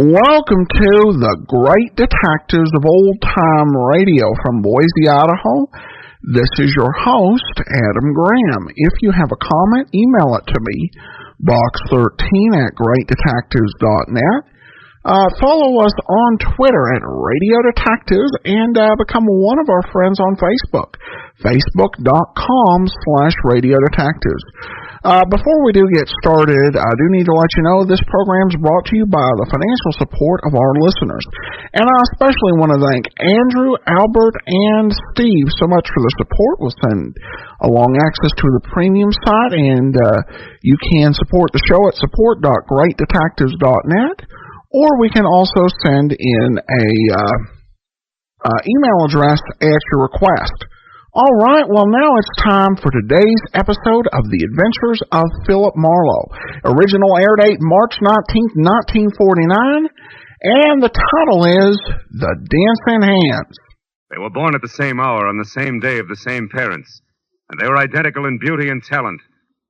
Welcome to the Great Detectives of Old Time Radio from Boise, Idaho. This is your host, Adam Graham. If you have a comment, email it to me, box13@greatdetectives.net. Follow us on Twitter at Radio Detectives and become one of our friends on Facebook, facebook.com/Radio Detectives. Before we do get started, I do need to let you know this program is brought to you by the financial support of our listeners. And I especially want to thank Andrew, Albert, and Steve so much for the support. We'll send along access to the premium site, and you can support the show at support.greatdetectives.net, or we can also send in a email address at your request. All right, well, now it's time for today's episode of The Adventures of Philip Marlowe. Original air date March 19th, 1949, and the title is The Dancing Hands. They were born at the same hour on the same day of the same parents, and they were identical in beauty and talent.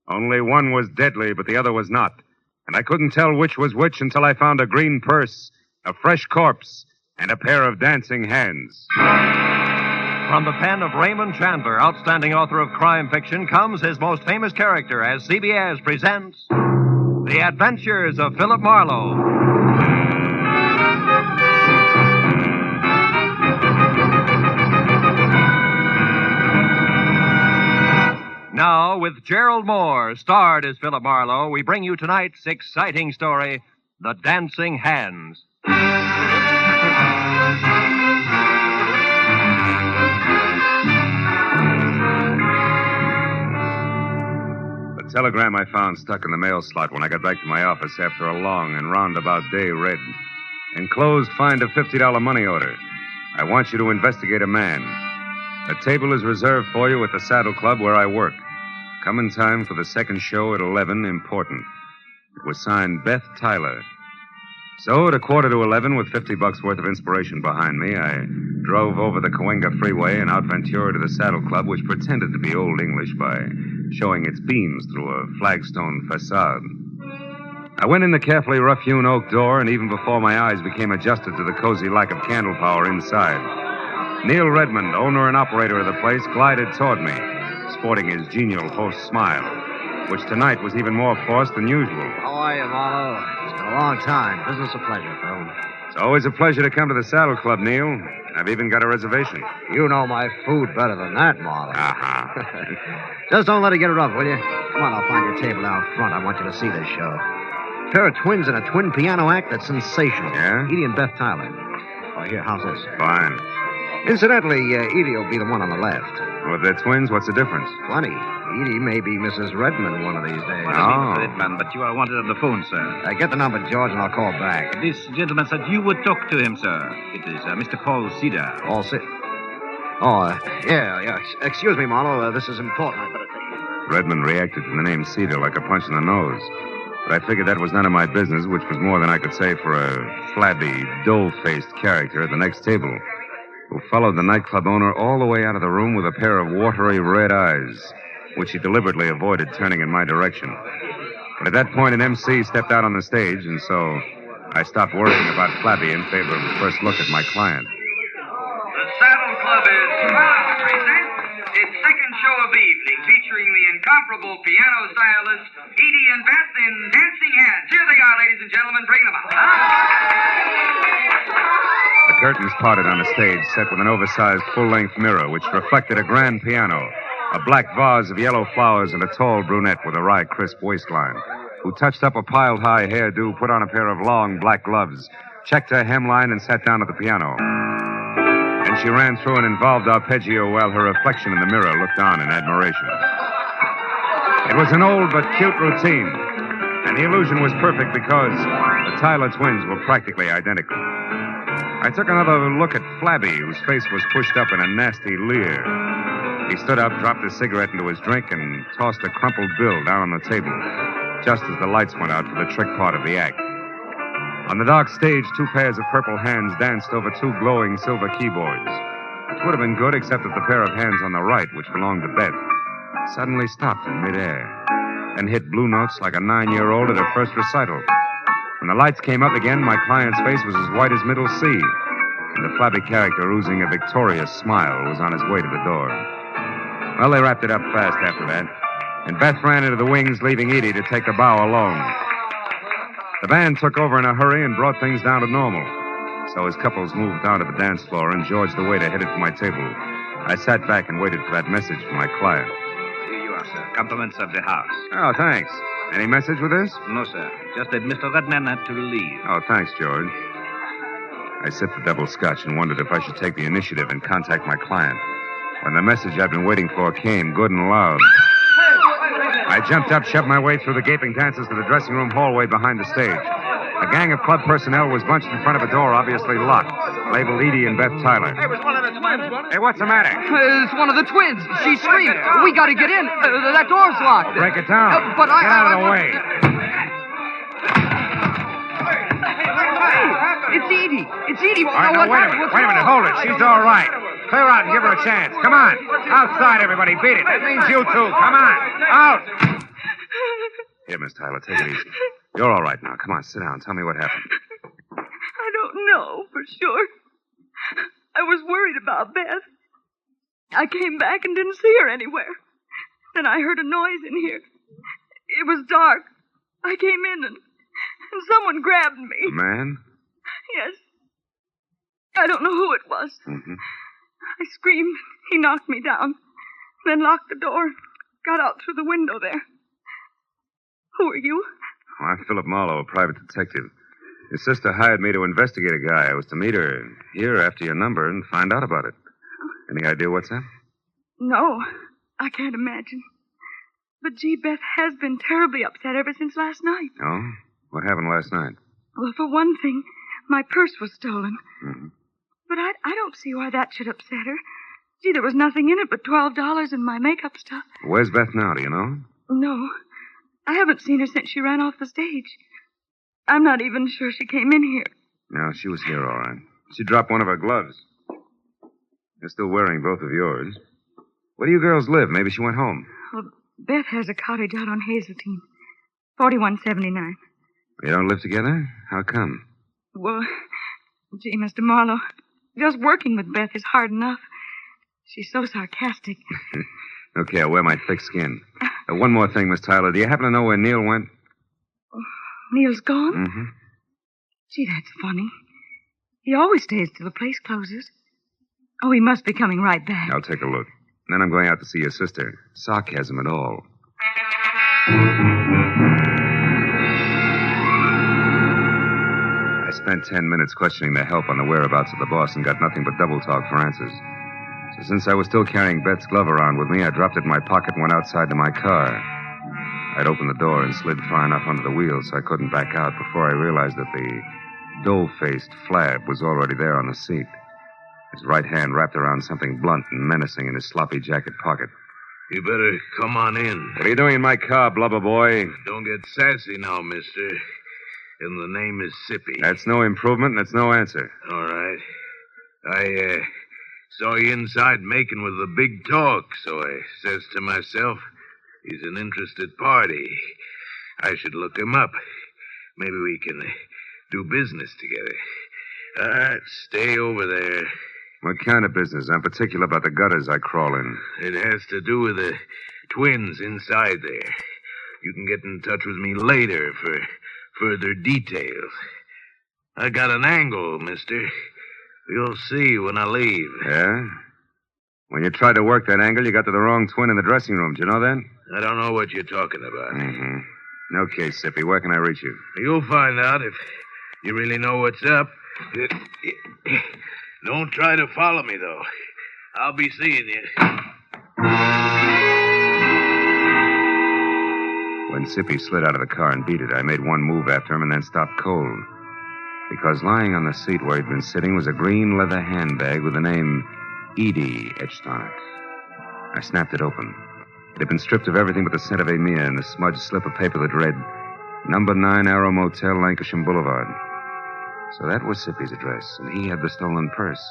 Only one was deadly, but the other was not, and I couldn't tell which was which until I found a green purse, a fresh corpse, and a pair of dancing hands. From the pen of Raymond Chandler, outstanding author of crime fiction, comes his most famous character as CBS presents The Adventures of Philip Marlowe. Now, with Gerald Moore, starred as Philip Marlowe, we bring you tonight's exciting story, The Dancing Hands. The telegram I found stuck in the mail slot when I got back to my office after a long and roundabout day read. Enclosed, find a $50 money order. I want you to investigate a man. A table is reserved for you at the Saddle Club where I work. Come in time for the second show at 11, important. It was signed Beth Tyler. So at 11:15, with $50 worth of inspiration behind me, I drove over the Cahuenga Freeway and out Ventura to the Saddle Club, which pretended to be Old English by showing its beams through a flagstone facade. I went in the carefully rough-hewn oak door, and even before my eyes became adjusted to the cozy lack of candle power inside, Neil Redmond, owner and operator of the place, glided toward me, sporting his genial host smile, which tonight was even more forced than usual. How are you, Marlowe? It's been a long time. Business a pleasure, Phil. It's always a pleasure to come to the Saddle Club, Neil. I've even got a reservation. You know my food better than that, Marlowe. Uh-huh. Just don't let it get rough, will you? Come on, I'll find your table out front. I want you to see this show. A pair of twins in a twin piano act that's sensational. Yeah? Edie and Beth Tyler. Oh, here, how's this? Fine. Incidentally, Edie will be the one on the left. Well, if they're twins, what's the difference? Plenty. Edie may be Mrs. Redmond one of these days. Oh. Redmond, but you are wanted on the phone, sir. Get the number, George, and I'll call back. This gentleman said you would talk to him, sir. It is Mr. Paul Cedar. All set. Oh, yeah. Excuse me, Marlowe. This is important. I better take it. Redmond reacted to the name Cedar like a punch in the nose. But I figured that was none of my business, which was more than I could say for a flabby, dull-faced character at the next table, who followed the nightclub owner all the way out of the room with a pair of watery red eyes, which he deliberately avoided turning in my direction. But at that point, an MC stepped out on the stage, and so I stopped worrying about Flabby in favor of a first look at my client. The Saddle Club is proud to present its second show of the evening, featuring the incomparable piano stylist Edie and Beth in Dancing Hands. Here they are, ladies and gentlemen. Bring them out. The curtains parted on a stage set with an oversized full-length mirror which reflected a grand piano, a black vase of yellow flowers, and a tall brunette with a wry, crisp waistline, who touched up a piled-high hairdo, put on a pair of long black gloves, checked her hemline, and sat down at the piano. And she ran through an involved arpeggio while her reflection in the mirror looked on in admiration. It was an old but cute routine, and the illusion was perfect because the Tyler twins were practically identical. I took another look at Flabby, whose face was pushed up in a nasty leer. He stood up, dropped his cigarette into his drink, and tossed a crumpled bill down on the table, just as the lights went out for the trick part of the act. On the dark stage, two pairs of purple hands danced over two glowing silver keyboards, which would have been good except that the pair of hands on the right, which belonged to Beth, suddenly stopped in midair and hit blue notes like a 9-year-old at her first recital. When the lights came up again, my client's face was as white as Middle Sea, and the flabby character, oozing a victorious smile, was on his way to the door. Well, they wrapped it up fast after that, and Beth ran into the wings, leaving Edie to take the bow alone. The band took over in a hurry and brought things down to normal. So as couples moved down to the dance floor and George the waiter headed for my table, I sat back and waited for that message from my client. Here you are, sir. Compliments of the house. Oh, thanks. Any message with this? No, sir. Just that Mr. Redman had to leave. Oh, thanks, George. I sipped the double scotch and wondered if I should take the initiative and contact my client. When the message I'd been waiting for came, good and loud, I jumped up, shoved my way through the gaping dancers to the dressing room hallway behind the stage. A gang of club personnel was bunched in front of a door, obviously locked, labeled Edie and Beth Tyler. Hey, it was one of the twins, wasn't it? Hey, what's the matter? It's one of the twins. She screamed. We got to get in. That door's locked. Break it down. But Get out of the way. It's Edie. It's Edie. All right, now, wait a minute. Hold it. She's all right. Clear out and give her a chance. Come on. Outside, everybody. Beat it. That means you two. Come on. Out. Here, Miss Tyler, take it easy. You're all right now. Come on, sit down. Tell me what happened. I don't know for sure. I was worried about Beth. I came back and didn't see her anywhere. Then I heard a noise in here. It was dark. I came in and someone grabbed me. A man? Yes. I don't know who it was. Mm-hmm. I screamed. He knocked me down. Then locked the door. Got out through the window there. Who are you? Oh, I'm Philip Marlowe, a private detective. Your sister hired me to investigate a guy. I was to meet her here after your number and find out about it. Any idea what's up? No, I can't imagine. But, gee, Beth has been terribly upset ever since last night. Oh? What happened last night? Well, for one thing, my purse was stolen. Mm-hmm. But I don't see why that should upset her. Gee, there was nothing in it but $12 and my makeup stuff. Where's Beth now, do you know? No, I haven't seen her since she ran off the stage. I'm not even sure she came in here. No, she was here, all right. She dropped one of her gloves. You're still wearing both of yours. Where do you girls live? Maybe she went home. Well, Beth has a cottage out on Hazeltine. 4179. You don't live together? How come? Well, gee, Mr. Marlowe, just working with Beth is hard enough. She's so sarcastic. Okay, I'll wear my thick skin. One more thing, Miss Tyler. Do you happen to know where Neil went? Neil's gone? Mm-hmm. Gee, that's funny. He always stays till the place closes. Oh, he must be coming right back. I'll take a look. Then I'm going out to see your sister. Sarcasm and all. I spent 10 minutes questioning the help on the whereabouts of the boss and got nothing but double talk for answers. So since I was still carrying Beth's glove around with me, I dropped it in my pocket and went outside to my car. I'd opened the door and slid far enough under the wheel so I couldn't back out before I realized that the dough-faced Flab was already there on the seat. His right hand wrapped around something blunt and menacing in his sloppy jacket pocket. You better come on in. What are you doing in my car, blubber boy? Don't get sassy now, mister. And the name is Sippy. That's no improvement, and that's no answer. All right. I saw you inside making with the big talk, so I says to myself, he's an interested party. I should look him up. Maybe we can do business together. All right, stay over there. What kind of business? I'm particular about the gutters I crawl in. It has to do with the twins inside there. You can get in touch with me later for further details. I got an angle, mister. You'll see when I leave. Yeah? When you tried to work that angle, you got to the wrong twin in the dressing room. Do you know that? I don't know what you're talking about. Mm-hmm. Okay, Sippy, where can I reach you? You'll find out if you really know what's up. Don't try to follow me, though. I'll be seeing you. When Sippy slid out of the car and beat it, I made one move after him and then stopped cold. Because lying on the seat where he'd been sitting was a green leather handbag with the name Edie etched on it. I snapped it open. It had been stripped of everything but the scent of Amia and the smudged slip of paper that read, Number 9 Arrow Motel, Lancashire Boulevard. So that was Sippy's address, and he had the stolen purse.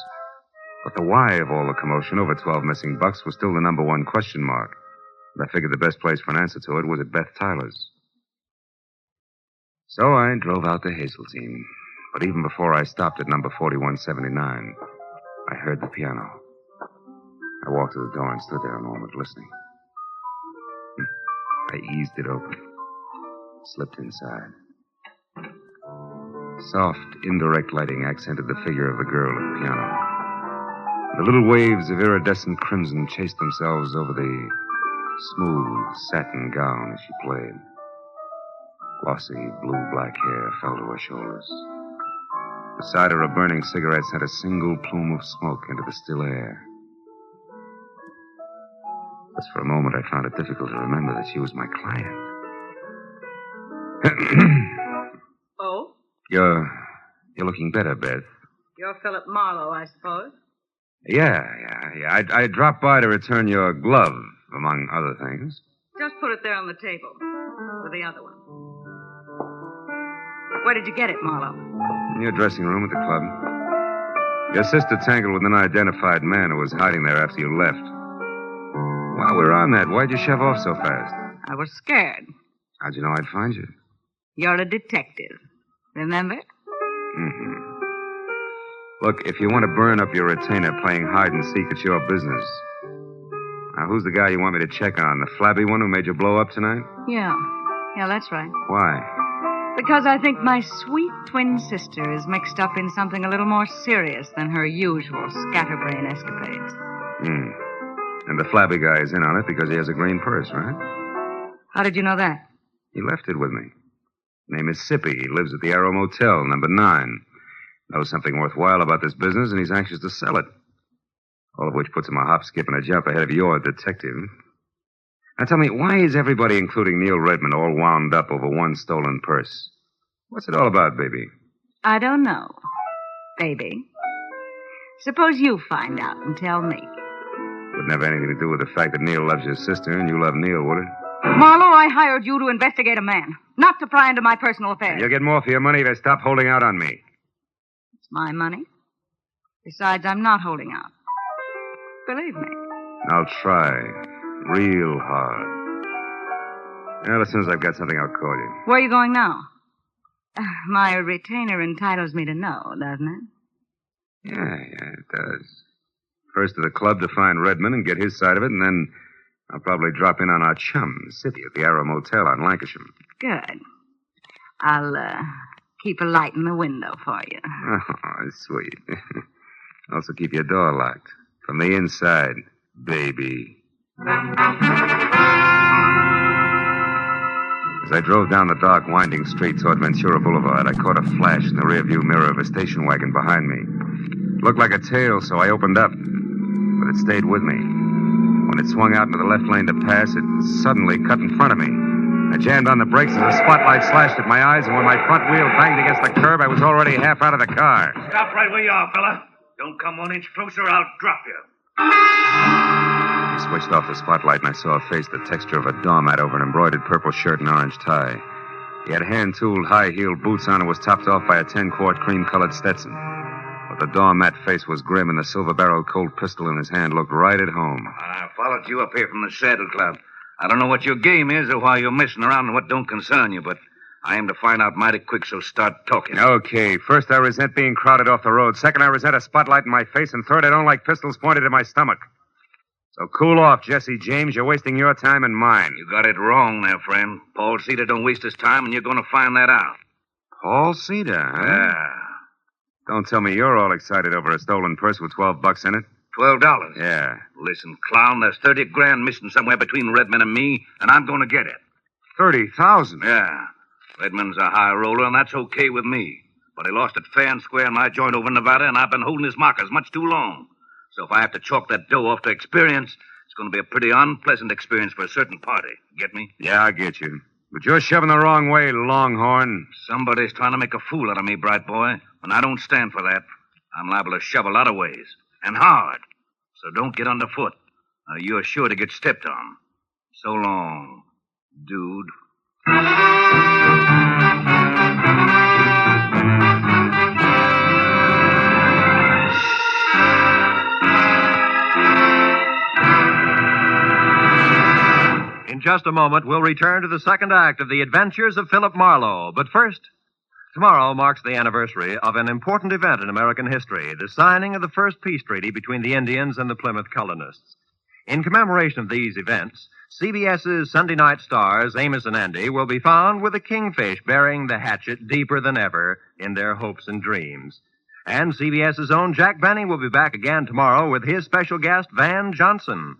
But the why of all the commotion over 12 missing bucks was still the number one question mark. And I figured the best place for an answer to it was at Beth Tyler's. So I drove out to Hazeltine. But even before I stopped at number 4179, I heard the piano. I walked to the door and stood there a moment listening. I eased it open, slipped inside. Soft, indirect lighting accented the figure of the girl at the piano. The little waves of iridescent crimson chased themselves over the smooth satin gown as she played. Glossy blue-black hair fell to her shoulders. Beside her, a burning cigarette sent a single plume of smoke into the still air. Just for a moment, I found it difficult to remember that she was my client. Oh? You're looking better, Beth. You're Philip Marlowe, I suppose. Yeah. I dropped by to return your glove, among other things. Just put it there on the table. With the other one. Where did you get it, Marlowe? In your dressing room at the club. Your sister tangled with an unidentified man who was hiding there after you left. While we were on that, why'd you shove off so fast? I was scared. How'd you know I'd find you? You're a detective. Remember? Mm-hmm. Look, if you want to burn up your retainer playing hide and seek, it's your business. Now, who's the guy you want me to check on? The flabby one who made you blow up tonight? Yeah, that's right. Why? Because I think my sweet twin sister is mixed up in something a little more serious than her usual scatterbrain escapades. And the flabby guy is in on it because he has a green purse, right? How did you know that? He left it with me. Name is Sippy. He lives at the Arrow Motel, number 9. Knows something worthwhile about this business, and he's anxious to sell it. All of which puts him a hop, skip, and a jump ahead of your detective. Now tell me, why is everybody, including Neil Redmond, all wound up over one stolen purse? What's it all about, baby? I don't know, baby. Suppose you find out and tell me. Wouldn't have anything to do with the fact that Neil loves your sister and you love Neil, would it? Marlowe, I hired you to investigate a man, not to pry into my personal affairs. You'll get more for your money if you stop holding out on me. It's my money. Besides, I'm not holding out. Believe me. I'll try. Real hard. Well, as soon as I've got something, I'll call you. Where are you going now? My retainer entitles me to know, doesn't it? Yeah, it does. First to the club to find Redmond and get his side of it, and then I'll probably drop in on our chum, Sippy, at the Arrow Motel on Lancashire. Good. I'll, keep a light in the window for you. Oh, sweet. Also keep your door locked. From the inside, baby. As I drove down the dark, winding street toward Ventura Boulevard, I caught a flash in the rearview mirror of a station wagon behind me. It looked like a tail, so I opened up. But it stayed with me. When it swung out into the left lane to pass, it suddenly cut in front of me. I jammed on the brakes as the spotlight slashed at my eyes, and when my front wheel banged against the curb, I was already half out of the car. Stop right where you are, fella. Don't come 1 inch closer, I'll drop you. I switched off the spotlight, and I saw a face the texture of a doormat over an embroidered purple shirt and orange tie. He had hand-tooled, high-heeled boots on and was topped off by a 10-quart cream-colored Stetson. But the doormat face was grim, and the silver-barreled Colt pistol in his hand looked right at home. I followed you up here from the Saddle Club. I don't know what your game is or why you're messing around and what don't concern you, but I aim to find out mighty quick, so start talking. Okay, first I resent being crowded off the road. Second, I resent a spotlight in my face. And third, I don't like pistols pointed at my stomach. So cool off, Jesse James. You're wasting your time and mine. You got it wrong there, friend. Paul Cedar don't waste his time, and you're going to find that out. Paul Cedar, huh? Yeah. Don't tell me you're all excited over a stolen purse with $12 in it. $12? Yeah. Listen, clown, there's 30 grand missing somewhere between Redmond and me, and I'm going to get it. 30,000? Yeah. Redmond's a high roller, and that's okay with me. But he lost it fair and square in my joint over in Nevada, and I've been holding his markers much too long. So if I have to chalk that dough off to experience, it's going to be a pretty unpleasant experience for a certain party. Get me? Yeah, I get you. But you're shoving the wrong way, Longhorn. Somebody's trying to make a fool out of me, bright boy, and I don't stand for that. I'm liable to shove a lot of ways, and hard. So don't get underfoot. You're sure to get stepped on. So long, dude. In In just a moment, we'll return to the second act of The Adventures of Philip Marlowe. But first, tomorrow marks the anniversary of an important event in American history, the signing of the first peace treaty between the Indians and the Plymouth colonists. In commemoration of these events, CBS's Sunday night stars, Amos and Andy, will be found with a kingfish burying the hatchet deeper than ever in their hopes and dreams. And CBS's own Jack Benny will be back again tomorrow with his special guest, Van Johnson.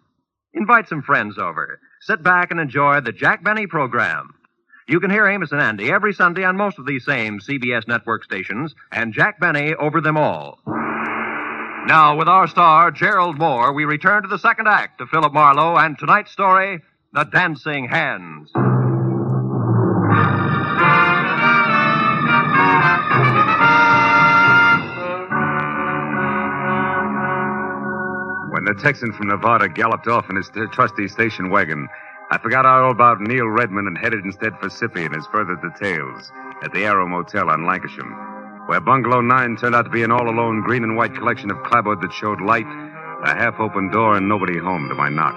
Invite some friends over. Sit back and enjoy the Jack Benny program. You can hear Amos and Andy every Sunday on most of these same CBS network stations, and Jack Benny over them all. Now, with our star, Gerald Moore, we return to the second act of Philip Marlowe and tonight's story, The Dancing Hands. When the Texan from Nevada galloped off in his trusty station wagon, I forgot all about Neil Redmond and headed instead for Sippy and his further details at the Arrow Motel on Lancashire, where Bungalow 9 turned out to be an all-alone green and white collection of clapboard that showed light, a half-open door, and nobody home to my knock.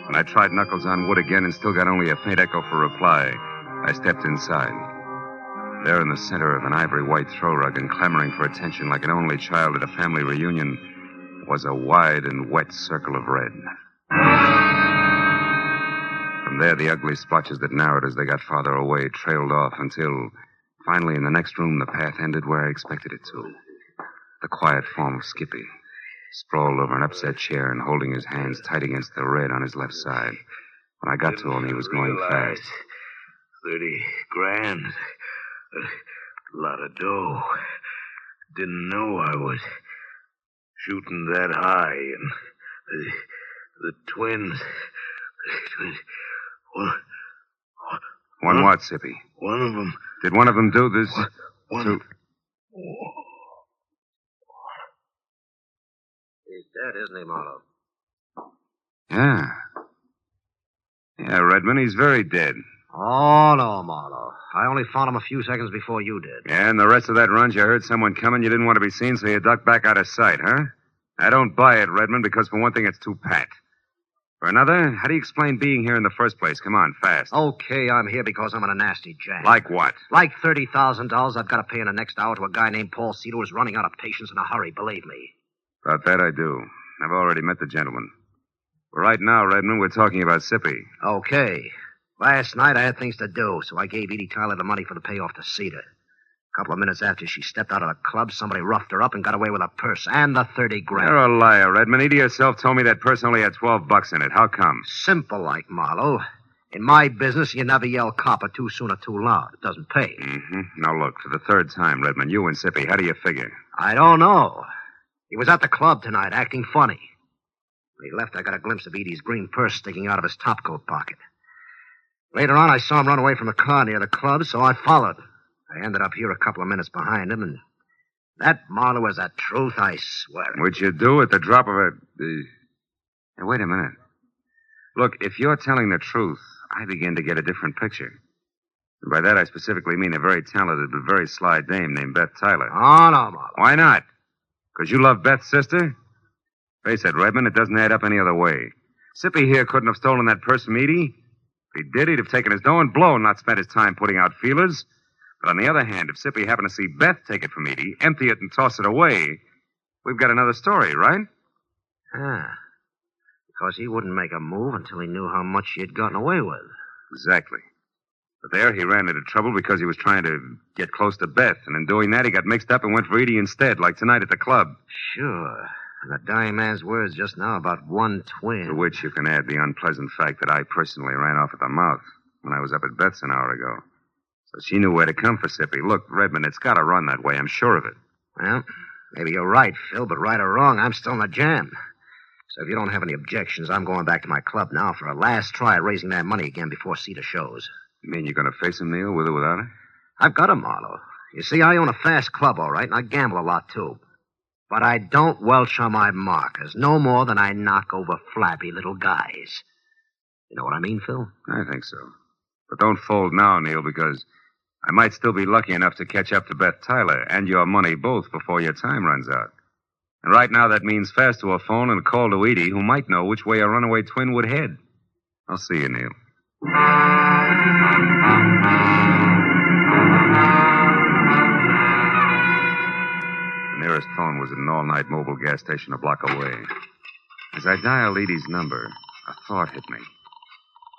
When I tried knuckles on wood again and still got only a faint echo for reply, I stepped inside. There in the center of an ivory-white throw rug and clamoring for attention like an only child at a family reunion was a wide and wet circle of red. From there, the ugly splotches that narrowed as they got farther away trailed off until, finally, in the next room, the path ended where I expected it to. The quiet form of Skippy, sprawled over an upset chair and holding his hands tight against the red on his left side. When I got to him, he was going fast. 30 grand. A lot of dough. Didn't know I was shooting that high. And the twins. One what, Sippy? One of them. Did one of them do this? He's dead, isn't he, Marlowe? Yeah. Yeah, Redmond, he's very dead. Oh, no, Marlowe. I only found him a few seconds before you did. Yeah, and the rest of that run, you heard someone coming, you didn't want to be seen, so you ducked back out of sight, huh? I don't buy it, Redmond, because for one thing, it's too pat. For another, how do you explain being here in the first place? Come on, fast. Okay, I'm here because I'm in a nasty jam. Like what? Like $30,000 I've got to pay in the next hour to a guy named Paul Cedar who's running out of patience in a hurry, believe me. About that I do. I've already met the gentleman. But right now, Redmond, we're talking about Sippy. Okay. Last night I had things to do, so I gave Edie Tyler the money for the payoff to Cedar. A couple of minutes after she stepped out of the club, somebody roughed her up and got away with her purse and the 30 grand. You're a liar, Redmond. Edie herself told me that purse only had $12 in it. How come? Simple like, Marlowe. In my business, you never yell copper too soon or too loud. It doesn't pay. Mm-hmm. Now, look, for the third time, Redmond, you and Sippy, how do you figure? I don't know. He was at the club tonight, acting funny. When he left, I got a glimpse of Edie's green purse sticking out of his topcoat pocket. Later on, I saw him run away from a car near the club, so I followed. I ended up here a couple of minutes behind him, and that, Marlowe, is the truth, I swear. Which you do at the drop of a... Hey, wait a minute. Look, if you're telling the truth, I begin to get a different picture. And by that, I specifically mean a very talented but very sly dame named Beth Tyler. Oh, no, Marlowe. Why not? Because you love Beth's sister? Face it, Redmond, it doesn't add up any other way. Sippy here couldn't have stolen that purse from Edie. If he did, he'd have taken his dough and blown, not spent his time putting out feelers. But on the other hand, if Sippy happened to see Beth take it from Edie, empty it, and toss it away, we've got another story, right? Ah. Because he wouldn't make a move until he knew how much she had gotten away with. Exactly. But there he ran into trouble because he was trying to get close to Beth, and in doing that, he got mixed up and went for Edie instead, like tonight at the club. Sure. And the dying man's words just now about one twin. To which you can add the unpleasant fact that I personally ran off at the mouth when I was up at Beth's an hour ago. So she knew where to come for Sippy. Look, Redmond, it's got to run that way. I'm sure of it. Well, maybe you're right, Phil, but right or wrong, I'm still in a jam. So if you don't have any objections, I'm going back to my club now for a last try at raising that money again before Cedar shows. You mean you're going to face him, Neil, with or without her? I've got him, Marlowe. You see, I own a fast club, all right, and I gamble a lot, too. But I don't welch on my markers, no more than I knock over flabby little guys. You know what I mean, Phil? I think so. But don't fold now, Neil, because I might still be lucky enough to catch up to Beth Tyler and your money both before your time runs out. And right now that means fast to a phone and a call to Edie, who might know which way a runaway twin would head. I'll see you, Neil. The nearest phone was at an all-night mobile gas station a block away. As I dialed Edie's number, a thought hit me.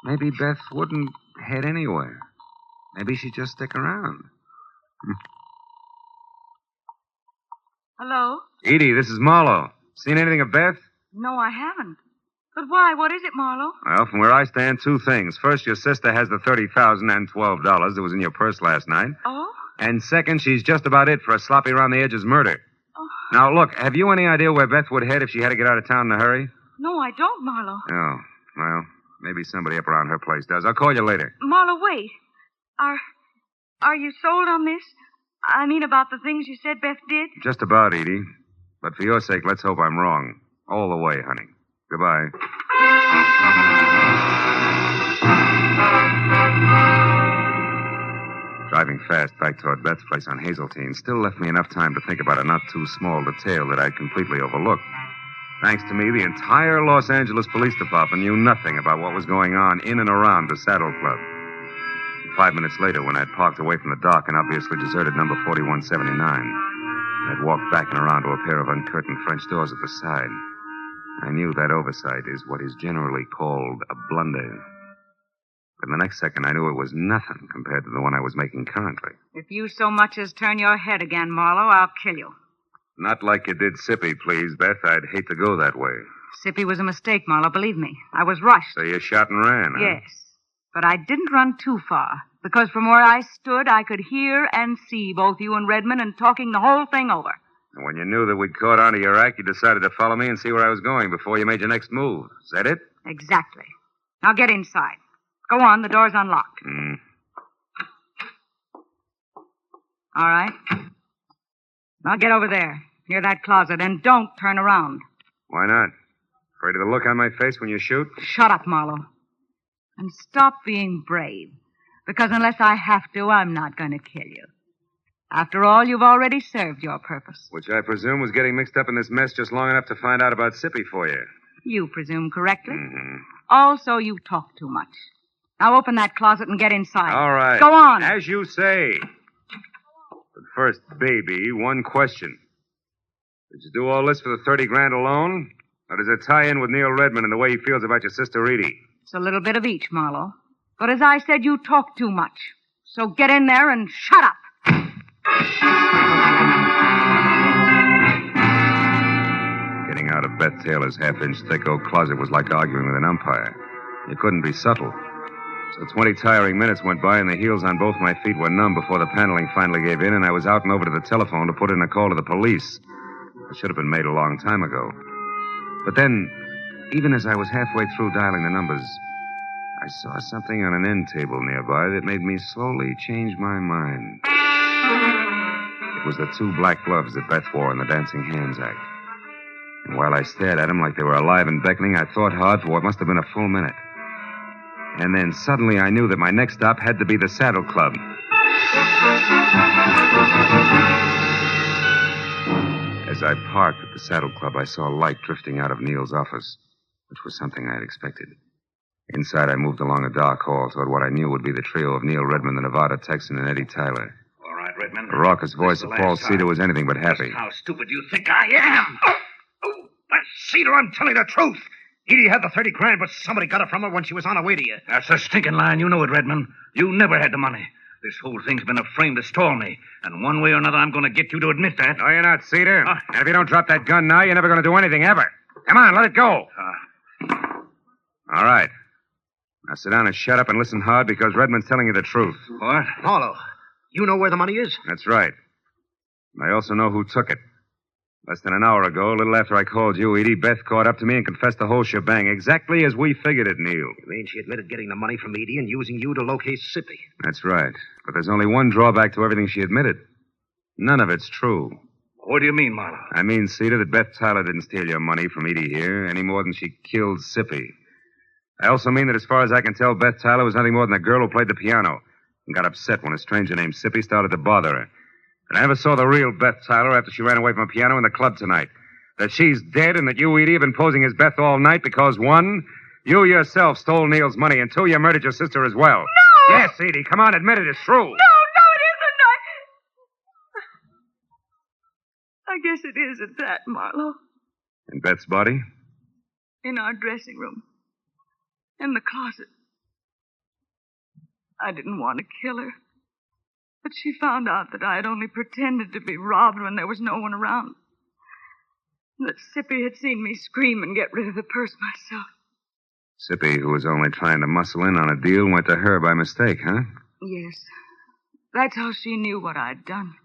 Maybe Beth wouldn't head anywhere. Maybe she'd just stick around. Hello? Edie, this is Marlowe. Seen anything of Beth? No, I haven't. But why? What is it, Marlowe? Well, from where I stand, two things. First, your sister has the $30,012 that was in your purse last night. Oh? And second, she's just about it for a sloppy around the edges murder. Oh. Now, look, have you any idea where Beth would head if she had to get out of town in a hurry? No, I don't, Marlowe. Oh, well, maybe somebody up around her place does. I'll call you later. Marlowe, wait. Are you sold on this? I mean, about the things you said Beth did? Just about, Edie. But for your sake, let's hope I'm wrong. All the way, honey. Goodbye. Driving fast back toward Beth's place on Hazeltine still left me enough time to think about a not-too-small detail that I'd completely overlooked. Thanks to me, the entire Los Angeles Police Department knew nothing about what was going on in and around the Saddle Club. 5 minutes later, when I'd parked away from the dock and obviously deserted number 4179, I'd walked back and around to a pair of uncurtained French doors at the side. I knew that oversight is what is generally called a blunder. But the next second, I knew it was nothing compared to the one I was making currently. If you so much as turn your head again, Marlowe, I'll kill you. Not like you did Sippy, please, Beth. I'd hate to go that way. Sippy was a mistake, Marlowe, believe me. I was rushed. So you shot and ran, huh? Yes. But I didn't run too far, because from where I stood, I could hear and see both you and Redmond and talking the whole thing over. And when you knew that we'd caught on to your act, you decided to follow me and see where I was going before you made your next move. Is that it? Exactly. Now get inside. Go on, the door's unlocked. All right. Now get over there, near that closet, and don't turn around. Why not? Afraid of the look on my face when you shoot? Shut up, Marlowe. And stop being brave. Because unless I have to, I'm not going to kill you. After all, you've already served your purpose. Which I presume was getting mixed up in this mess just long enough to find out about Sippy for you. You presume correctly. Mm-hmm. Also, you talk too much. Now open that closet and get inside. All right. Go on. As you say. But first, baby, one question. Did you do all this for the 30 grand alone? Or does it tie in with Neil Redmond and the way he feels about your sister Edie? It's a little bit of each, Marlowe. But as I said, you talk too much. So get in there and shut up. Getting out of Beth Taylor's half-inch thick oak closet was like arguing with an umpire. You couldn't be subtle. So 20 tiring minutes went by, and the heels on both my feet were numb before the paneling finally gave in, and I was out and over to the telephone to put in a call to the police. It should have been made a long time ago. But then, even as I was halfway through dialing the numbers, I saw something on an end table nearby that made me slowly change my mind. It was the 2 black gloves that Beth wore in the Dancing Hands act. And while I stared at them like they were alive and beckoning, I thought hard for what must have been a full minute. And then suddenly I knew that my next stop had to be the Saddle Club. As I parked at the Saddle Club, I saw light drifting out of Neil's office, which was something I had expected. Inside, I moved along a dark hall toward what I knew would be the trio of Neil Redmond, the Nevada Texan, and Eddie Tyler. All right, Redmond. The raucous voice of Paul Cedar was anything but happy. Just how stupid do you think I am? That's Cedar, I'm telling the truth. Edie had the 30 grand, but somebody got it from her when she was on her way to you. That's a stinking lie, and you know it, Redmond. You never had the money. This whole thing's been a frame to stall me. And one way or another, I'm going to get you to admit that. No, you're not, Cedar. And if you don't drop that gun now, you're never going to do anything ever. Come on, let it go. All right. Now sit down and shut up and listen hard, because Redmond's telling you the truth. What? Marlowe, you know where the money is? That's right. And I also know who took it. Less than an hour ago, a little after I called you, Edie, Beth caught up to me and confessed the whole shebang, exactly as we figured it, Neil. You mean she admitted getting the money from Edie and using you to locate Sippy? That's right. But there's only one drawback to everything she admitted. None of it's true. What do you mean, Marlowe? I mean, Cedar, that Beth Tyler didn't steal your money from Edie here any more than she killed Sippy. I also mean that as far as I can tell, Beth Tyler was nothing more than a girl who played the piano and got upset when a stranger named Sippy started to bother her. And I never saw the real Beth Tyler after she ran away from a piano in the club tonight. That she's dead and that you, Edie, have been posing as Beth all night because, 1, You yourself stole Neil's money, and you murdered your sister as well. No! Yes, Edie, come on, admit it. It's true. No, it isn't. I guess it is at that, Marlowe. And Beth's body? In our dressing room. In the closet. I didn't want to kill her. But she found out that I had only pretended to be robbed when there was no one around. That Sippy had seen me scream and get rid of the purse myself. Sippy, who was only trying to muscle in on a deal, went to her by mistake, huh? Yes. That's how she knew what I'd done.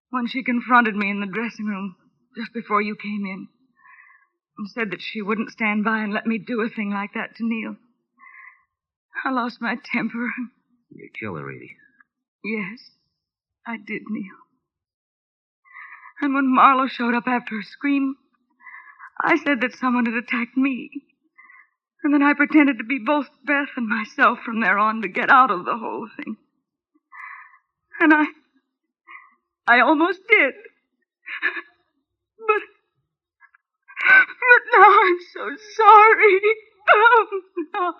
When she confronted me in the dressing room just before you came in and said that she wouldn't stand by and let me do a thing like that to Neil, I lost my temper. You killed her, Edie. Yes, I did, Neil. And when Marlowe showed up after her scream, I said that someone had attacked me. And then I pretended to be both Beth and myself from there on to get out of the whole thing. And I almost did. But now I'm so sorry. Oh, no.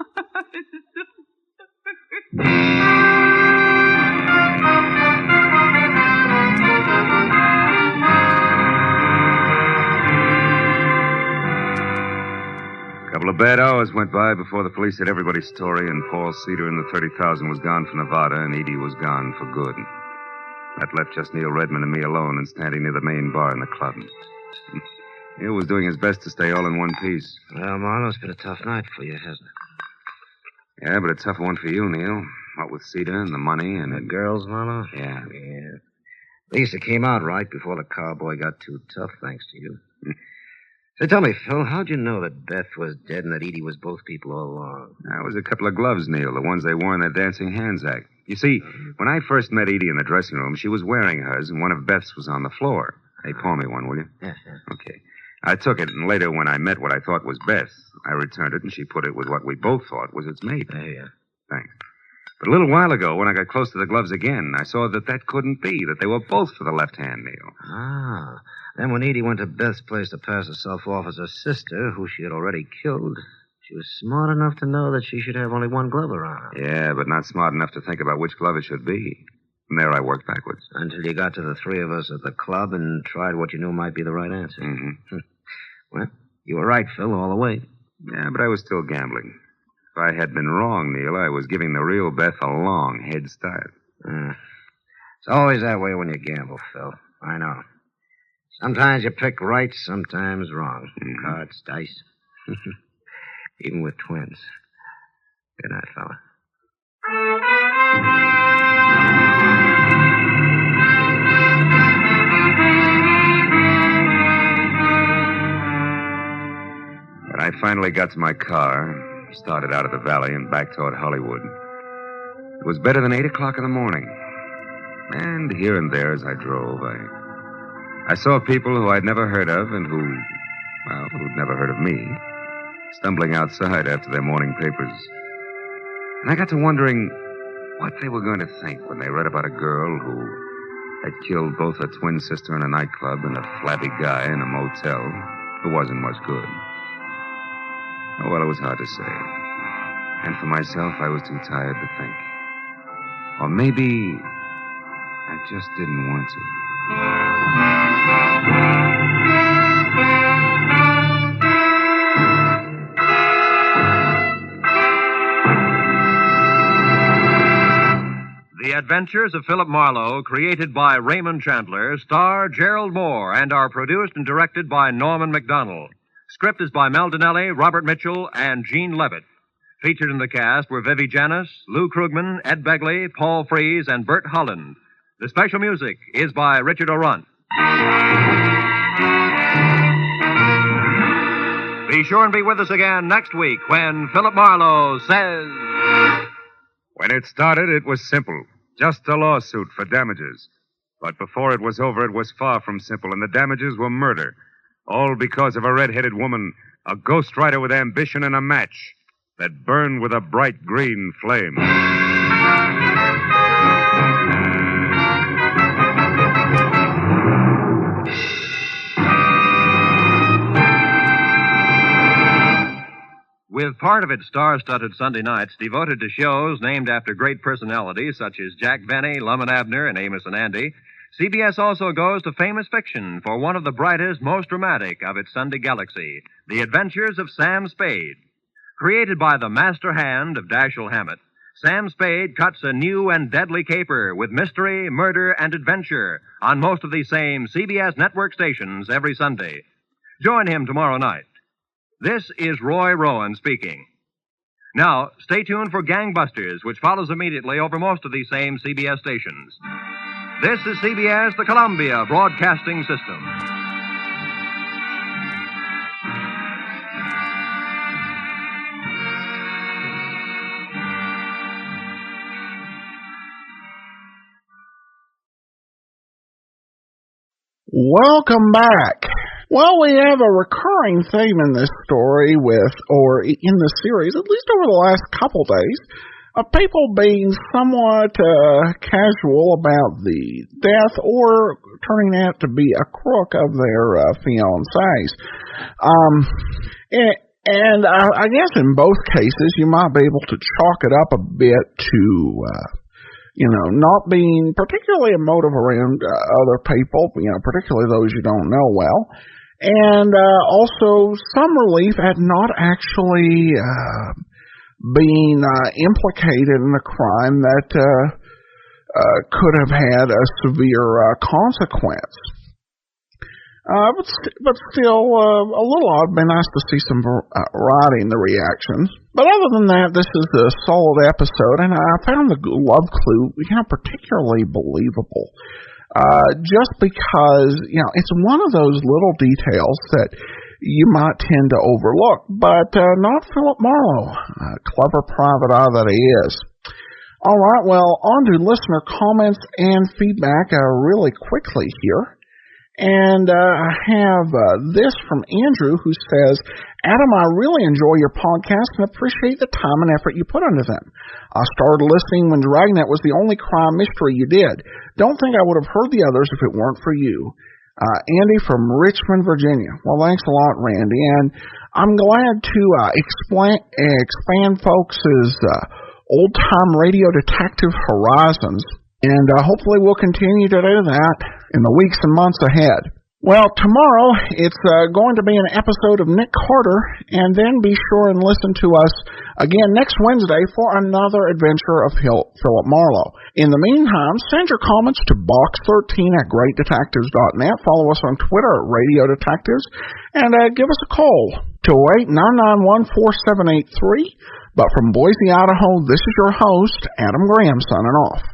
A couple of bad hours went by before the police had everybody's story, and Paul Cedar and the 30,000 was gone for Nevada, and Edie was gone for good. That left just Neil Redmond and me alone and standing near the main bar in the club. Neil was doing his best to stay all in one piece. Well, Marlowe, it's been a tough night for you, hasn't it? Yeah, but a tough one for you, Neil. What with Cedar and the money and... The girls, Marlowe? Yeah. At least it came out right before the cowboy got too tough, thanks to you. So tell me, Phil, how'd you know that Beth was dead and that Edie was both people all along? That was a couple of gloves, Neil, the ones they wore in their Dancing Hands act. You see, when I first met Edie in the dressing room, she was wearing hers, and one of Beth's was on the floor. Hey, pour me one, will you? Yeah. Okay. I took it, and later when I met what I thought was Beth, I returned it, and she put it with what we both thought was its mate. Yeah. Thanks. But a little while ago, when I got close to the gloves again, I saw that couldn't be, that they were both for the left hand, Neil. Ah. Then when Edie went to Beth's place to pass herself off as her sister, who she had already killed, she was smart enough to know that she should have only one glove around. Yeah, but not smart enough to think about which glove it should be. From there I worked backwards. Until you got to the three of us at the club and tried what you knew might be the right answer. Mm-hmm. Well, you were right, Phil, all the way. Yeah, but I was still gambling. If I had been wrong, Neil, I was giving the real Beth a long head start. It's always that way when you gamble, Phil. I know. Sometimes you pick right, sometimes wrong. Cards, dice. Even with twins. Good night, fella. When I finally got to my car, started out of the valley and back toward Hollywood. It was better than 8 o'clock in the morning. And here and there as I drove, I saw people who I'd never heard of and who'd never heard of me, stumbling outside after their morning papers. And I got to wondering what they were going to think when they read about a girl who had killed both her twin sister in a nightclub and a flabby guy in a motel who wasn't much good. Oh, well, it was hard to say. And for myself, I was too tired to think. Or maybe I just didn't want to. The Adventures of Philip Marlowe, created by Raymond Chandler, star Gerald Moore, and are produced and directed by Norman MacDonald. Script is by Mel Donnelly, Robert Mitchell, and Gene Levitt. Featured in the cast were Vivi Janis, Lou Krugman, Ed Begley, Paul Frees, and Bert Holland. The special music is by Richard O'Runt. Be sure and be with us again next week when Philip Marlowe says... When it started, it was simple. Just a lawsuit for damages. But before it was over, it was far from simple, and the damages were murder. All because of a red-headed woman, a ghostwriter with ambition and a match that burned with a bright green flame. With part of its star-studded Sunday nights devoted to shows named after great personalities such as Jack Benny, Lum and Abner, and Amos and Andy, CBS also goes to famous fiction for one of the brightest, most dramatic of its Sunday galaxy, The Adventures of Sam Spade. Created by the master hand of Dashiell Hammett, Sam Spade cuts a new and deadly caper with mystery, murder, and adventure on most of these same CBS network stations every Sunday. Join him tomorrow night. This is Roy Rowan speaking. Now, stay tuned for Gangbusters, which follows immediately over most of these same CBS stations. This is CBS, the Columbia Broadcasting System. Welcome back. Well, we have a recurring theme in this story or in the series, at least over the last couple days, of people being somewhat casual about the death or turning out to be a crook of their fiancés. And I guess in both cases, you might be able to chalk it up a bit to not being particularly emotive around other people, particularly those you don't know well. And also some relief at not actually being implicated in a crime that could have had a severe consequence. But still, a little odd. It'd be nice to see some variety in the reactions. But other than that, this is a solid episode, and I found the love clue, particularly believable. Just because, it's one of those little details that you might tend to overlook, but not Philip Marlowe, clever private eye that he is. All right, well, on to listener comments and feedback really quickly here. And I have this from Andrew, who says, Adam, I really enjoy your podcast and appreciate the time and effort you put into them. I started listening when Dragnet was the only crime mystery you did. Don't think I would have heard the others if it weren't for you. Andy from Richmond, Virginia. Well, thanks a lot, Randy. And I'm glad to expand folks' old-time radio detective horizons. And hopefully we'll continue to do that in the weeks and months ahead. Well, tomorrow it's going to be an episode of Nick Carter, and then be sure and listen to us again next Wednesday for another adventure of Philip Marlowe. In the meantime, send your comments to box13@greatdetectives.net. Follow us on Twitter at Radio Detectives, and give us a call, 208-991-4783. But from Boise, Idaho, this is your host, Adam Graham, signing off.